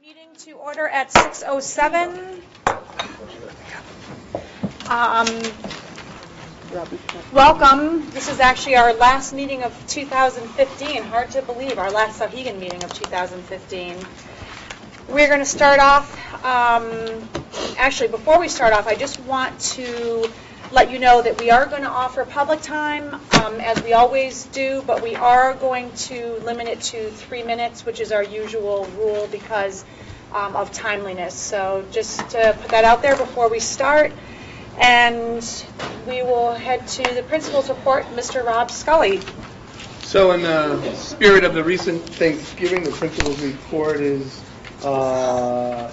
Meeting to order at 6:07. Welcome. This is actually our last meeting of 2015. Hard to believe, our last Souhegan meeting of 2015. We're going to start off, actually before we start off, I just want to let you know that we are going to offer public time, as we always do, but we are going to limit it to 3 minutes, which is our usual rule because of timeliness. So just to put that out there before we start, and we will head to the principal's report, Mr. Rob Scully. So in the spirit of the recent Thanksgiving, the principal's report is kind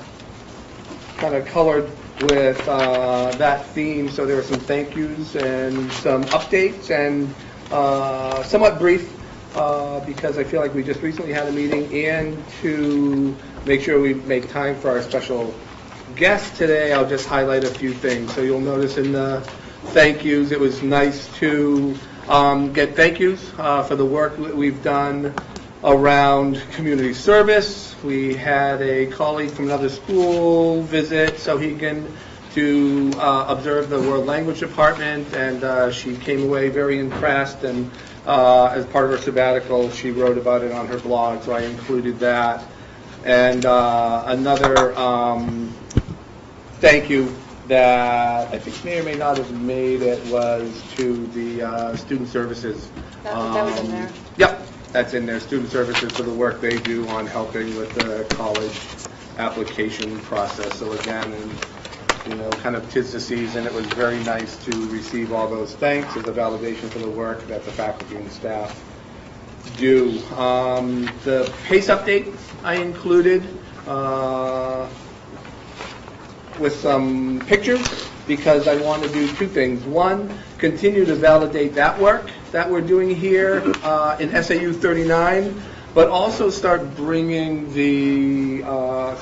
of colored with that theme. So there are some thank yous and some updates, and somewhat brief because I feel like we just recently had a meeting, and to make sure we make time for our special guest today, I'll just highlight a few things. So you'll notice in the thank yous, it was nice to get thank yous for the work that we've done around community service. We had a colleague from another school visit Souhegan to observe the World Language Department, and she came away very impressed, and as part of her sabbatical, she wrote about it on her blog, so I included that. And another thank you that I think may or may not have made it was to the student services. That was in there. Yep, that's in there. Student services for the work they do on helping with the college application process. So again, kind of 'tis the season. It was very nice to receive all those thanks as a validation for the work that the faculty and staff do. The PACE update I included with some pictures because I want to do two things. One, continue to validate that work that we're doing here in SAU 39, but also start bringing the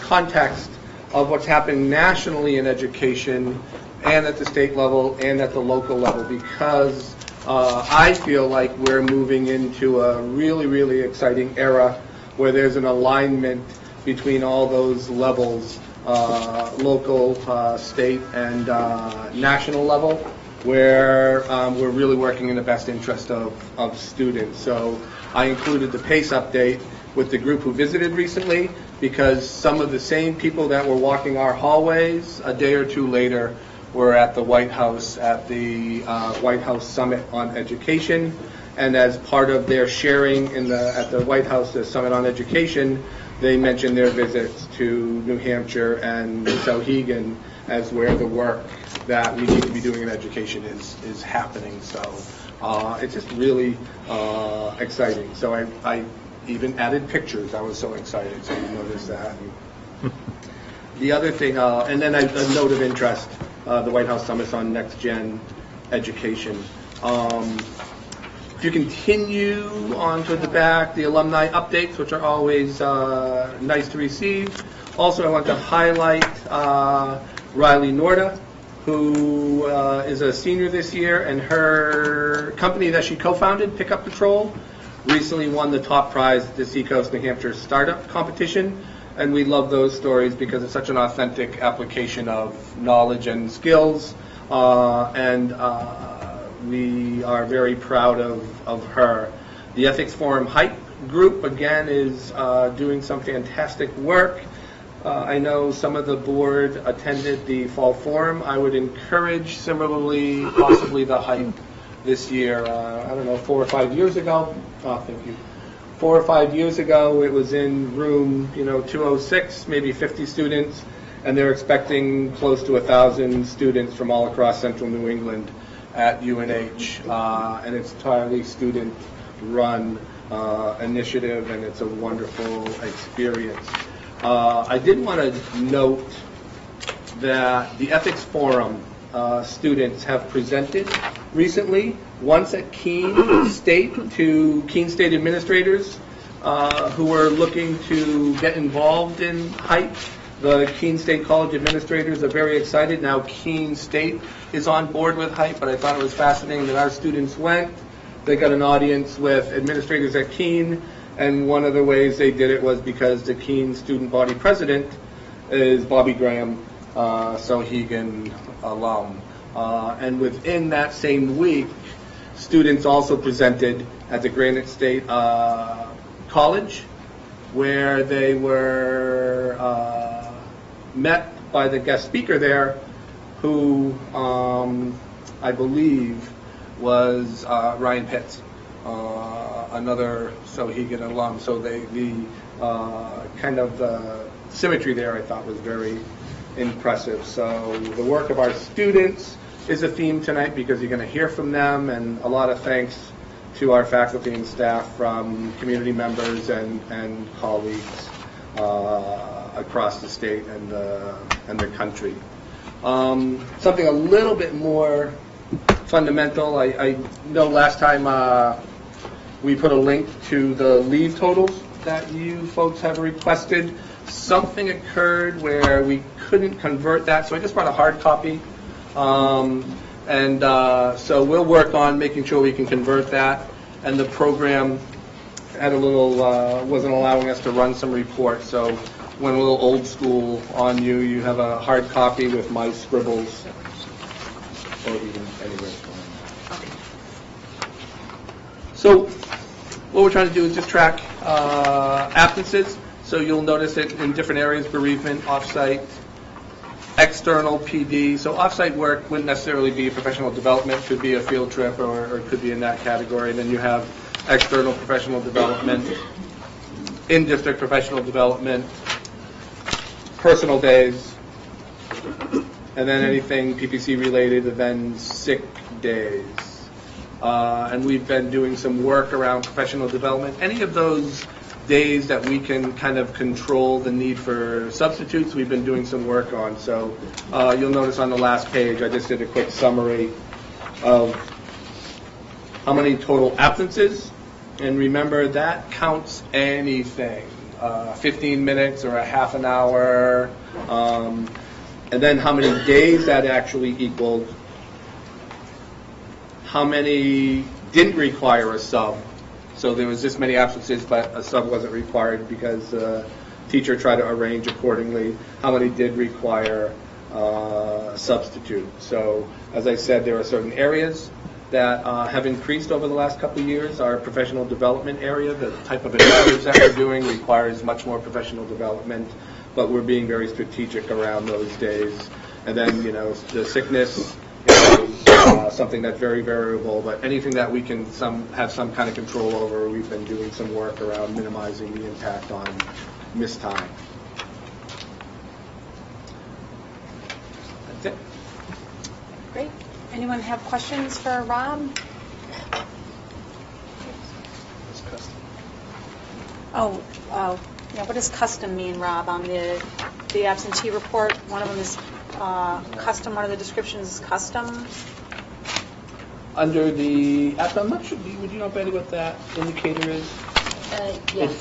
context of what's happening nationally in education and at the state level and at the local level, because I feel like we're moving into a really, really exciting era where there's an alignment between all those levels, local, state, and national level, where we're really working in the best interest of students. So I included the PACE update with the group who visited recently, because some of the same people that were walking our hallways a day or two later were at the White House at the White House Summit on Education, and as part of their sharing at the White House Summit on Education, they mentioned their visits to New Hampshire and Souhegan as where the work that we need to be doing in education is happening. So it's just really exciting. So I even added pictures. I was so excited, so you notice that. The other thing, and then a note of interest, the White House Summit on Next Gen Education. If you continue on to the back, the Alumni Updates, which are always nice to receive. Also, I want to highlight Riley Norda, who is a senior this year, and her company that she co-founded, Pickup Patrol, recently won the top prize at the Seacoast, New Hampshire Startup Competition. And we love those stories because it's such an authentic application of knowledge and skills. We are very proud of her. The Ethics Forum Hype group, again, is doing some fantastic work. I know some of the board attended the Fall Forum. I would encourage, similarly, possibly the Hype this year. I don't know, 4 or 5 years ago. Oh, thank you. 4 or 5 years ago, it was in room 206, maybe 50 students, and they're expecting close to 1,000 students from all across central New England at UNH, and it's entirely student-run initiative, and it's a wonderful experience. I did want to note that the Ethics Forum students have presented recently, once at Keene State, to Keene State administrators who are looking to get involved in HYPE. The Keene State College administrators are very excited. Now Keene State is on board with HYPE, but I thought it was fascinating that our students went. They got an audience with administrators at Keene, And one of the ways they did it was because the Keene student body president is Bobby Graham, Souhegan alum. And within that same week, students also presented at the Granite State College, where they were met by the guest speaker there, who I believe was Ryan Pitts, another Souhegan alum. So the kind of symmetry there I thought was very impressive. So the work of our students is a theme tonight because you're going to hear from them, and a lot of thanks to our faculty and staff from community members and colleagues across the state and the country. Something a little bit more fundamental. I know last time we put a link to the leave totals that you folks have requested. Something occurred where we couldn't convert that, so I just brought a hard copy. So we'll work on making sure we can convert that. And the program had a little, wasn't allowing us to run some reports, so went a little old school on you. You have a hard copy with my scribbles, or even anywhere. So what we're trying to do is just track absences. So you'll notice it in different areas: bereavement, offsite, external PD. So offsite work wouldn't necessarily be professional development, could be a field trip or it could be in that category. And then you have external professional development, in-district professional development, personal days, and then anything PPC related, and then sick days. And we've been doing some work around professional development. Any of those days that we can kind of control the need for substitutes, we've been doing some work on. So you'll notice on the last page, I just did a quick summary of how many total absences. And remember, that counts anything, 15 minutes or a half an hour, and then how many days that actually equaled, how many didn't require a sub. So there was this many absences, but a sub wasn't required because the teacher tried to arrange accordingly. How many did require a substitute? So as I said, there are certain areas that have increased over the last couple of years. Our professional development area, the type of initiatives that we're doing, requires much more professional development, but we're being very strategic around those days. And then, the sickness, something that's very variable, but anything that we can have some kind of control over, we've been doing some work around minimizing the impact on missed time. That's it. Great. Anyone have questions for Rob? Oh, yeah. What does custom mean, Rob, on the absentee report? One of them is custom. One of the descriptions is custom. Under the, I'm not sure, would you know, Betty, what that indicator is? Yes.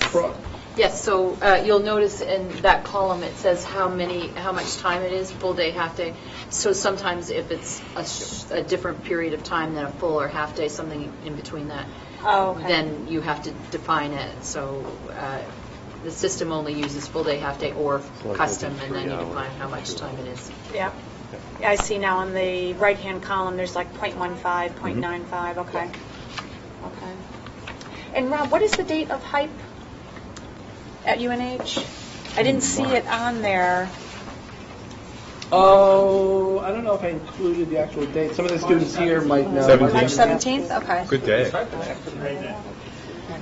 Yes, so you'll notice in that column it says how much time it is, full day, half day. So sometimes if it's a different period of time than a full or half day, something in between that, then you have to define it. So the system only uses full day, half day, or custom, and then you define how much time it is. Yeah. I see now on the right-hand column there's like 0.15, 0.95. Okay. Okay. And Rob, what is the date of HYPE at UNH? I didn't see it on there. Oh, I don't know if I included the actual date. Some of the students here might know. March 17th? Okay. Good day.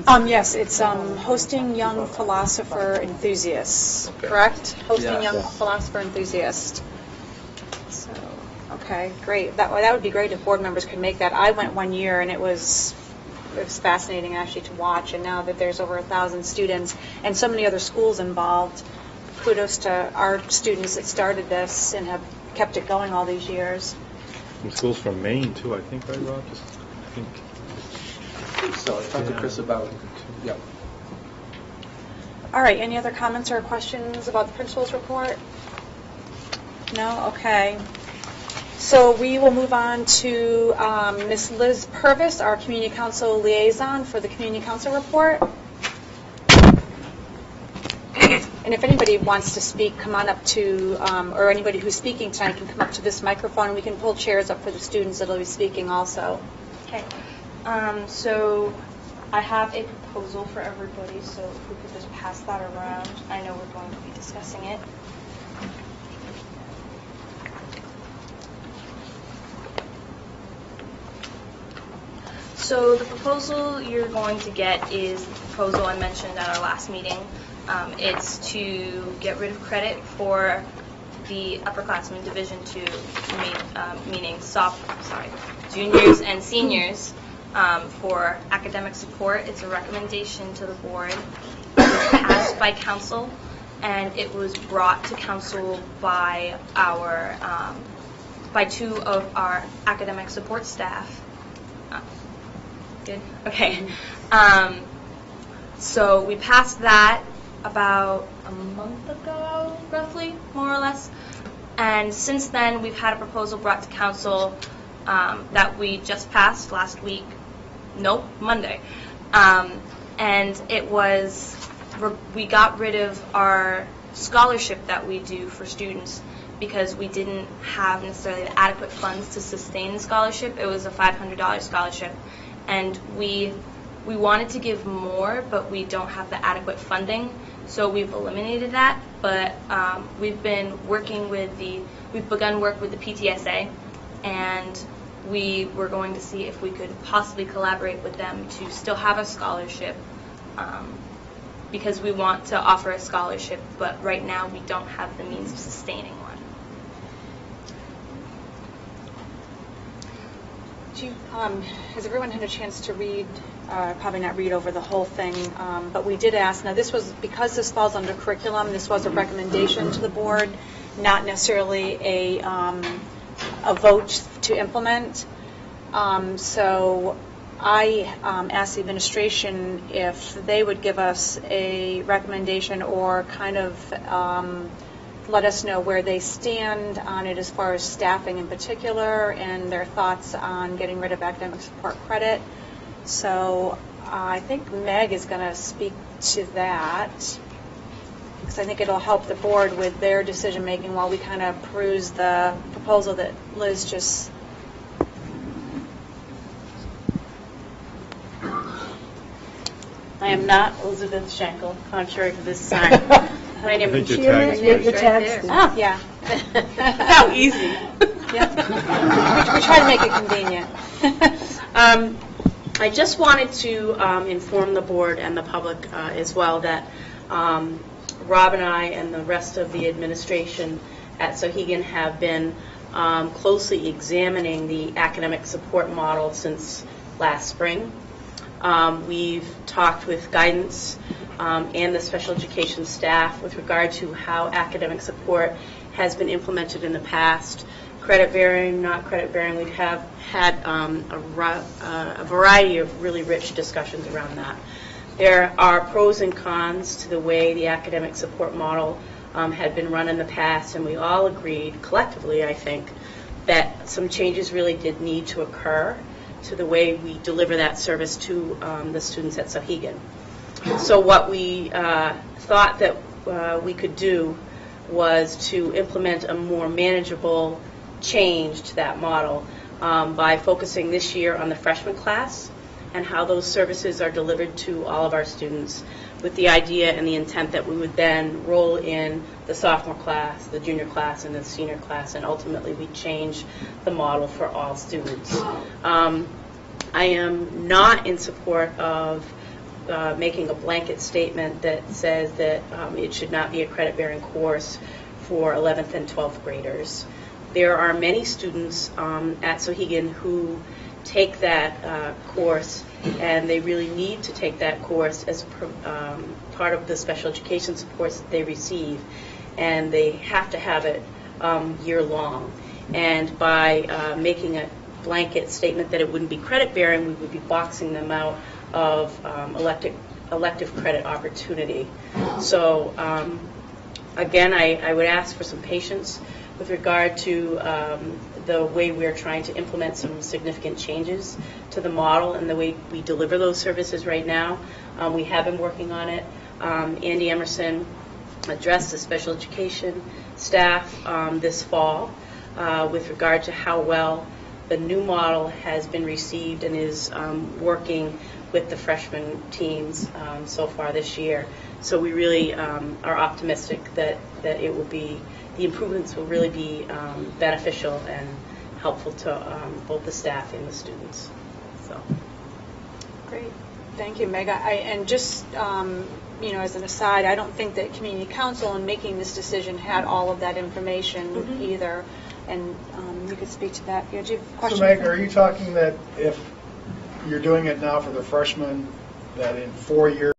Yes, it's hosting young philosopher enthusiasts, correct? Hosting young philosopher enthusiast. So, okay, great. That would be great if board members could make that. I went one year and it was fascinating actually to watch, and now that there's over 1,000 students and so many other schools involved, kudos to our students that started this and have kept it going all these years. Some schools from Maine too, I think, right, Rob? I think so. I talked to Chris about it. Yeah. All right, any other comments or questions about the principal's report? No? Okay. So we will move on to Ms. Liz Purvis, our Community Council Liaison, for the Community Council report. And if anybody wants to speak, come on up to, or anybody who's speaking tonight can come up to this microphone, and we can pull chairs up for the students that will be speaking also. Okay. So I have a proposal for everybody, so if we could just pass that around. I know we're going to be discussing it. So the proposal you're going to get is the proposal I mentioned at our last meeting. It's to get rid of credit for the upperclassmen Division II, meaning juniors and seniors for academic support. It's a recommendation to the board. It was passed by council, and it was brought to council by by 2 of our academic support staff. Good. Okay. So we passed that about a month ago, roughly, more or less. And since then, we've had a proposal brought to council that we just passed last week. Nope, Monday. And it was, we got rid of our scholarship that we do for students because we didn't have necessarily the adequate funds to sustain the scholarship. It was a $500 scholarship. And we wanted to give more, but we don't have the adequate funding, so we've eliminated that. But we've begun work with the PTSA, and we were going to see if we could possibly collaborate with them to still have a scholarship, because we want to offer a scholarship, but right now we don't have the means of sustaining one. Has everyone had a chance to read, probably not read over the whole thing, but we did ask, now this was, because this falls under curriculum, this was a recommendation to the board, not necessarily a vote to implement. So I asked the administration if they would give us a recommendation or kind of let us know where they stand on it as far as staffing in particular and their thoughts on getting rid of academic support credit. So I think Meg is going to speak to that, because I think it'll help the board with their decision making while we kind of peruse the proposal that Liz just. I am not Elizabeth Schenkel, contrary to this sign. My name is your tag's Oh, yeah. How easy. Yeah. We try to make it convenient. I just wanted to inform the board and the public as well that Rob and I and the rest of the administration at Souhegan have been closely examining the academic support model since last spring. We've talked with guidance and the special education staff with regard to how academic support has been implemented in the past. Credit bearing, not credit bearing, we have had a variety of really rich discussions around that. There are pros and cons to the way the academic support model had been run in the past, and we all agreed collectively, I think, that some changes really did need to occur to the way we deliver that service to the students at Souhegan. So what we thought that we could do was to implement a more manageable change to that model by focusing this year on the freshman class and how those services are delivered to all of our students, with the idea and the intent that we would then roll in the sophomore class, the junior class, and the senior class, and ultimately we change the model for all students. I am not in support of making a blanket statement that says that it should not be a credit-bearing course for 11th and 12th graders. There are many students at Souhegan who take that course, and they really need to take that course as part of the special education supports that they receive, and they have to have it year-long. And by making a blanket statement that it wouldn't be credit-bearing, we would be boxing them out of elective credit opportunity. So again, I would ask for some patience with regard to the way we're trying to implement some significant changes to the model and the way we deliver those services right now. We have been working on it. Andy Emerson address the special education staff this fall with regard to how well the new model has been received and is working with the freshman teams so far this year. So we really are optimistic that it will be, the improvements will really be beneficial and helpful to both the staff and the students. So. Great. Thank you, Meg. And just, as an aside, I don't think that Community Council in making this decision had all of that information either. And you could speak to that. Do you have a question? So, Meg, are you talking that if you're doing it now for the freshmen, that in 4 years